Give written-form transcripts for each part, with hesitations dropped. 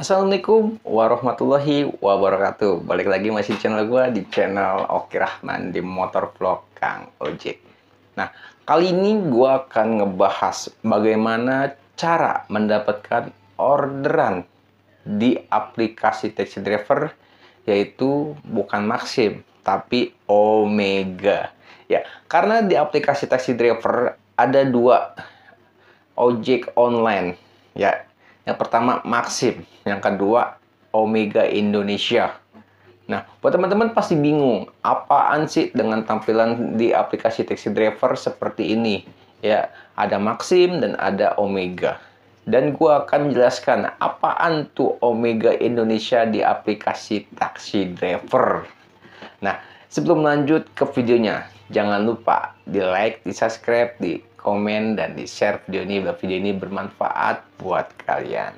Assalamualaikum warahmatullahi wabarakatuh. Balik lagi masih di channel gue, di channel Oki Rahman di Motor Vlog Kang Ojek. Nah, kali ini gue akan ngebahas bagaimana cara mendapatkan orderan di aplikasi taxi driver, yaitu bukan Maxim tapi Omega. Ya, karena di aplikasi taxi driver ada dua ojek online, ya. Yang pertama Maxim, yang kedua Omega Indonesia. Nah, buat teman-teman pasti bingung, apaan sih dengan tampilan di aplikasi taxi driver seperti ini? Ya, ada Maxim dan ada Omega. Dan gua akan menjelaskan apaan tuh Omega Indonesia di aplikasi taxi driver. Nah, sebelum lanjut ke videonya, jangan lupa di like, di subscribe, di komen, dan di share video ini biar video ini bermanfaat buat kalian.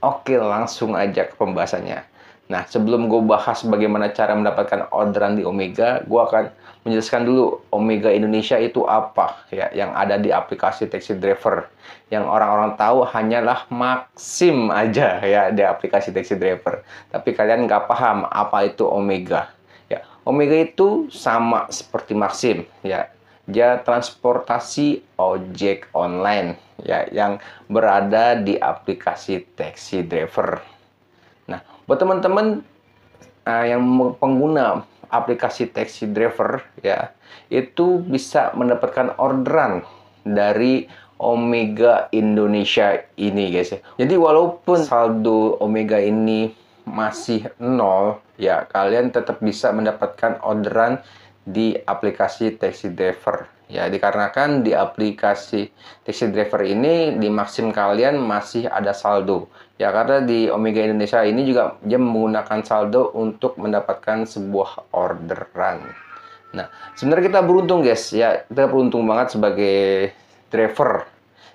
Oke, langsung aja ke pembahasannya. Nah, sebelum gue bahas bagaimana cara mendapatkan orderan di Omega, gue akan menjelaskan dulu Omega Indonesia itu apa, ya, yang ada di aplikasi taxi driver. Yang orang-orang tahu hanyalah Maxim aja, ya, di aplikasi taxi driver. Tapi kalian nggak paham apa itu Omega. Ya, Omega itu sama seperti Maxim, ya. Dia transportasi ojek online, ya, yang berada di aplikasi taxi driver. Nah, buat teman-teman yang pengguna aplikasi taxi driver, ya, itu bisa mendapatkan orderan dari Omega Indonesia ini, guys, ya. Jadi walaupun saldo Omega ini masih nol, ya, kalian tetap bisa mendapatkan orderan di aplikasi taxi driver, ya, dikarenakan di aplikasi taxi driver ini di Maxim kalian masih ada saldo, ya, karena di Omega Indonesia ini juga dia menggunakan saldo untuk mendapatkan sebuah orderan. Nah, sebenarnya kita beruntung, guys, ya, kita beruntung banget sebagai driver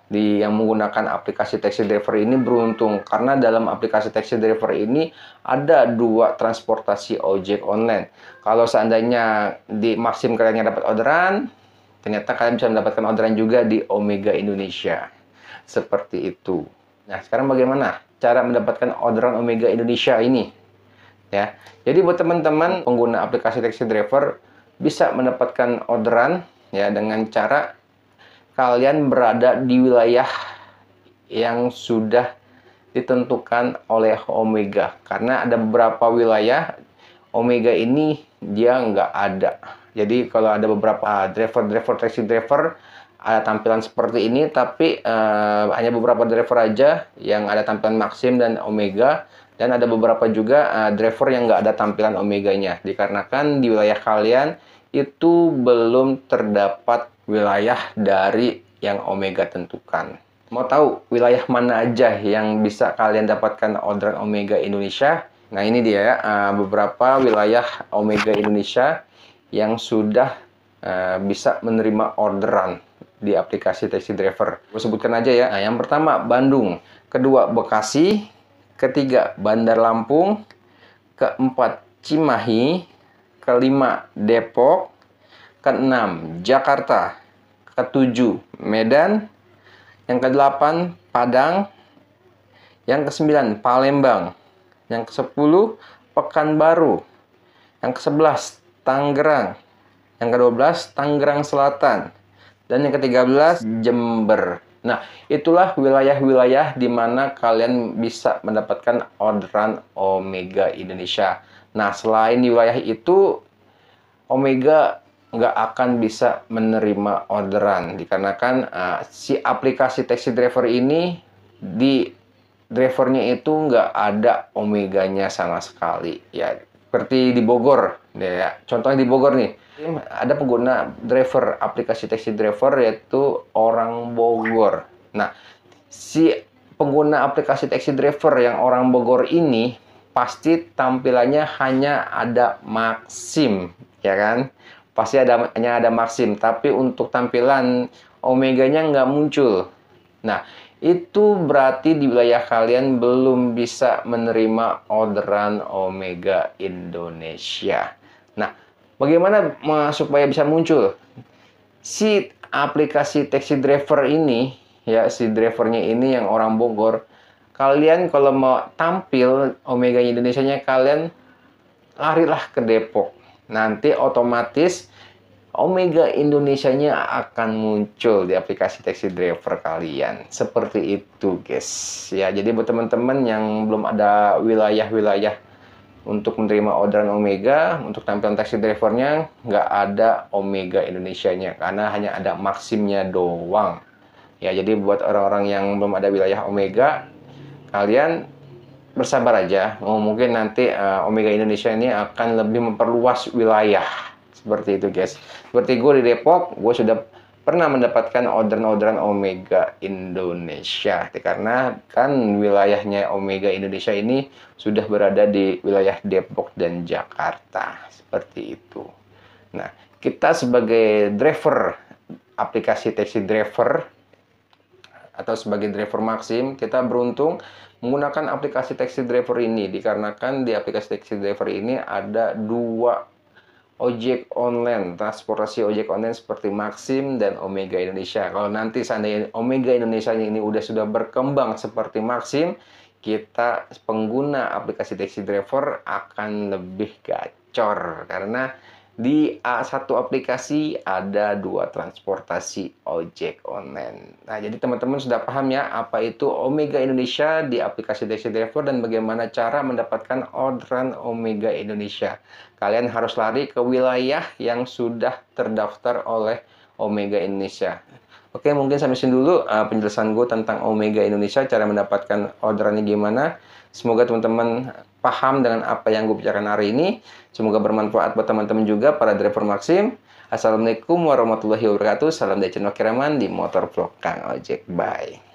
yang menggunakan aplikasi taxi driver ini, beruntung karena dalam aplikasi taxi driver ini ada dua transportasi ojek online. Kalau seandainya di Maxim kalian dapat orderan, ternyata kalian bisa mendapatkan orderan juga di Omega Indonesia. Seperti itu. Nah, sekarang bagaimana cara mendapatkan orderan Omega Indonesia ini? Ya, jadi buat teman-teman pengguna aplikasi taxi driver bisa mendapatkan orderan, ya, dengan cara kalian berada di wilayah yang sudah ditentukan oleh Omega. Karena ada beberapa wilayah Omega ini dia nggak ada. Jadi kalau ada beberapa driver taxi driver ada tampilan seperti ini, tapi hanya beberapa driver aja yang ada tampilan Maxim dan Omega, dan ada beberapa juga driver yang nggak ada tampilan Omeganya, dikarenakan di wilayah kalian itu belum terdapat wilayah dari yang Omega tentukan. Mau tahu wilayah mana aja yang bisa kalian dapatkan orderan Omega Indonesia? Nah, ini dia, ya, beberapa wilayah Omega Indonesia yang sudah bisa menerima orderan di aplikasi taxi driver. Gue sebutkan aja, ya. Nah, yang pertama Bandung, kedua Bekasi, ketiga Bandar Lampung, keempat Cimahi, kelima Depok, keenam Jakarta, ketujuh Medan, yang kedelapan Padang, yang kesembilan Palembang, yang kesepuluh Pekanbaru, yang kesebelas Tangerang, yang kedua belas Tangerang Selatan, dan yang ke-13 Jember. Nah, itulah wilayah-wilayah di mana kalian bisa mendapatkan orderan Omega Indonesia. Nah, selain di wilayah itu, Omega nggak akan bisa menerima orderan, dikarenakan si aplikasi taxi driver ini di drivernya itu nggak ada Omeganya sama sekali, ya. Seperti di Bogor, ya. Contohnya di Bogor nih, ada pengguna driver aplikasi taxi driver yaitu orang Bogor. Nah, si pengguna aplikasi taxi driver yang orang Bogor ini pasti tampilannya hanya ada Maxim, ya kan? Pasti hanya ada Maxim, tapi untuk tampilan Omeganya nggak muncul. Nah, itu berarti di wilayah kalian belum bisa menerima orderan Omega Indonesia. Nah, Bagaimana supaya bisa muncul si aplikasi taxi driver ini, ya, si drivernya ini yang orang Bogor. Kalian kalau mau tampil Omega Indonesia-nya, kalian larilah ke Depok. Nanti otomatis Omega Indonesia-nya akan muncul di aplikasi taxi driver kalian. Seperti itu, guys. Ya, jadi buat teman-teman yang belum ada wilayah-wilayah untuk menerima orderan Omega, untuk tampilan taxi drivernya, nggak ada Omega Indonesia-nya, karena hanya ada Maximnya doang. Ya, jadi buat orang-orang yang belum ada wilayah Omega, kalian bersabar aja. Mungkin nanti Omega Indonesia ini akan lebih memperluas wilayah. Seperti itu, guys. Seperti gue di Depok, gue sudah pernah mendapatkan orderan-orderan Omega Indonesia. Karena kan wilayahnya Omega Indonesia ini sudah berada di wilayah Depok dan Jakarta. Seperti itu. Nah, kita sebagai driver aplikasi taxi driver atau sebagai driver Maxim, kita beruntung menggunakan aplikasi taxi driver ini, dikarenakan di aplikasi taxi driver ini ada dua ojek online, transportasi ojek online seperti Maxim dan Omega Indonesia. Kalau nanti seandainya Omega Indonesia ini sudah berkembang seperti Maxim, kita pengguna aplikasi taxi driver akan lebih gacor, karena di satu aplikasi ada dua transportasi ojek online. Nah, jadi teman-teman sudah paham ya apa itu Omega Indonesia di aplikasi taxi driver dan bagaimana cara mendapatkan orderan Omega Indonesia. Kalian harus lari ke wilayah yang sudah terdaftar oleh Omega Indonesia. Oke, mungkin sampai sini dulu penjelasan gue tentang Omega Indonesia, cara mendapatkan orderannya gimana. Semoga teman-teman paham dengan apa yang gue bicarakan hari ini. Semoga bermanfaat buat teman-teman juga, para driver Maxim. Assalamualaikum warahmatullahi wabarakatuh. Salam dari Channel Kiraman di Motor Vlog Kang Ojek. Bye.